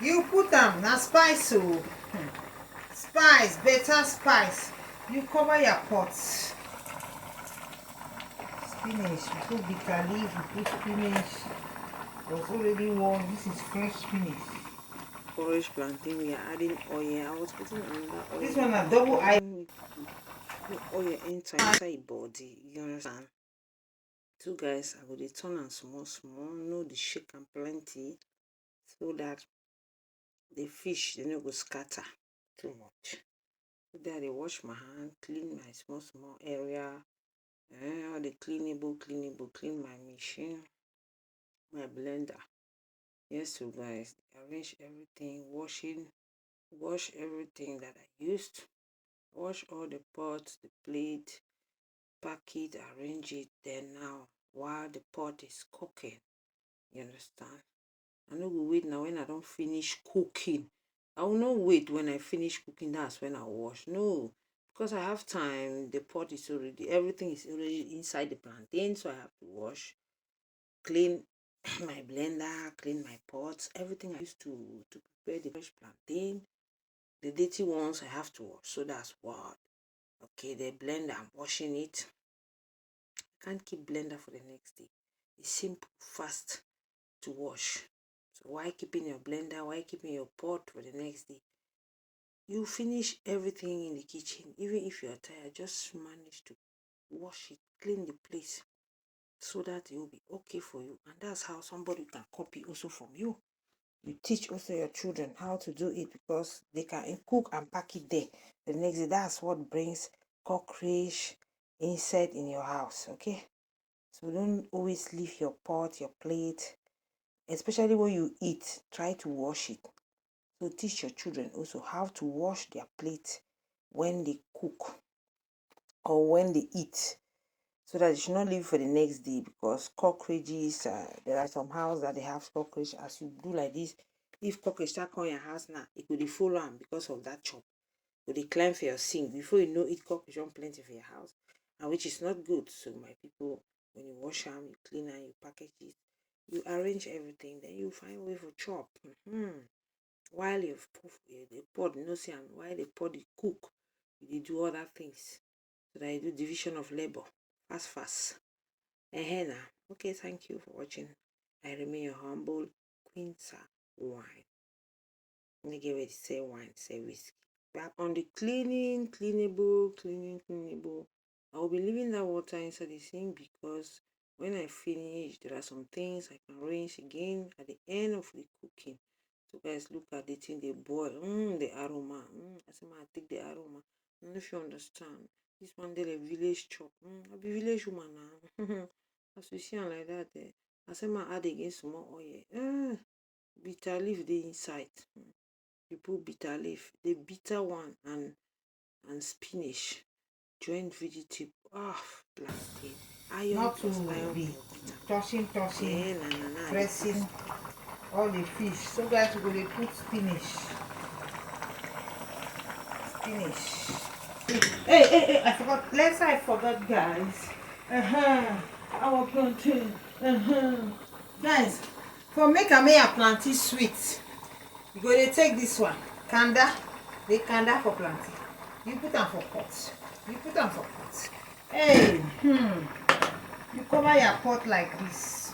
You put them na spice o. Spice, better spice. You cover your pots. Spinach, you put bitter leaf, you put spinach. Was already warm. This is fresh spinach. Porridge plantain, we are adding oil. I was putting another oil. This one a double eye. Oil inside body. You understand? So guys, I go dey turn am small. No the shake am plenty so that the fish they no go scatter too much. So that I wash my hand, clean my small area. All the clean my machine, my blender. Yes, so guys, arrange everything, wash everything that I used, wash all the pots, the plate, pack it, arrange it. Then now, while the pot is cooking, you understand? I no go wait now when I don't finish cooking. I will not wait when I finish cooking, that's when I wash. No, because I have time. The pot is already, everything is already inside the plantain, so I have to wash, clean my blender, clean my pots, everything I used to prepare the fresh plantain. The dirty ones I have to wash. So that's what. Okay, the blender, I'm washing it. I can't keep blender for the next day. It's simple, fast to wash. So why keeping your blender? Why keeping your pot for the next day? You finish everything in the kitchen. Even if you're tired, just manage to wash it, clean the place so that it will be okay for you. And that's how somebody can copy also from you. You teach also your children how to do it because they can cook and pack it there the next day. That's what brings cockroach, insect in your house. Okay, so don't always leave your pot, your plate, especially when you eat. Try to wash it. So teach your children also how to wash their plate when they cook or when they eat, so that you should not leave for the next day because cockroaches, there are some houses that they have cockroach. As you do like this, if cockroach start come your house now, it could follow them because of that chop. Could they climb for your sink before you know it, cockroach don't plenty for your house, and which is not good. So my people, when you wash them, you clean them, you package it, you arrange everything, then you find way for chop. While you've the pot, you know, see, and while the pot you cook, you do other things. So that you do division of labor. Fast. Now. Okay, thank you for watching. I remain your humble Queen Sir Wine. Let me get ready to say wine, say whiskey. Back on the cleanable. I will be leaving that water inside the sink because when I finish, there are some things I can rinse again at the end of the cooking. So guys, look at the thing they boil. The aroma. I say, man, take the aroma. I don't know if you understand. This one there a village chop. I be village woman now. As you see like that, I say, man, add again some more oil. Bitter leaf the inside. You put bitter leaf, the bitter one, and spinach. Joint vegetable. Plantain. Iron Not plus to iron be plus vitamin. tossing, Na. pressing all the fish. So guys, we're going to put spinach. Hey, I forgot. Let's say I forgot, guys. Our plantain. Guys, for make a plantain sweet, you go to take this one. Kanda. The kanda for plantain. You put them for pots. Hey, you cover your pot like this.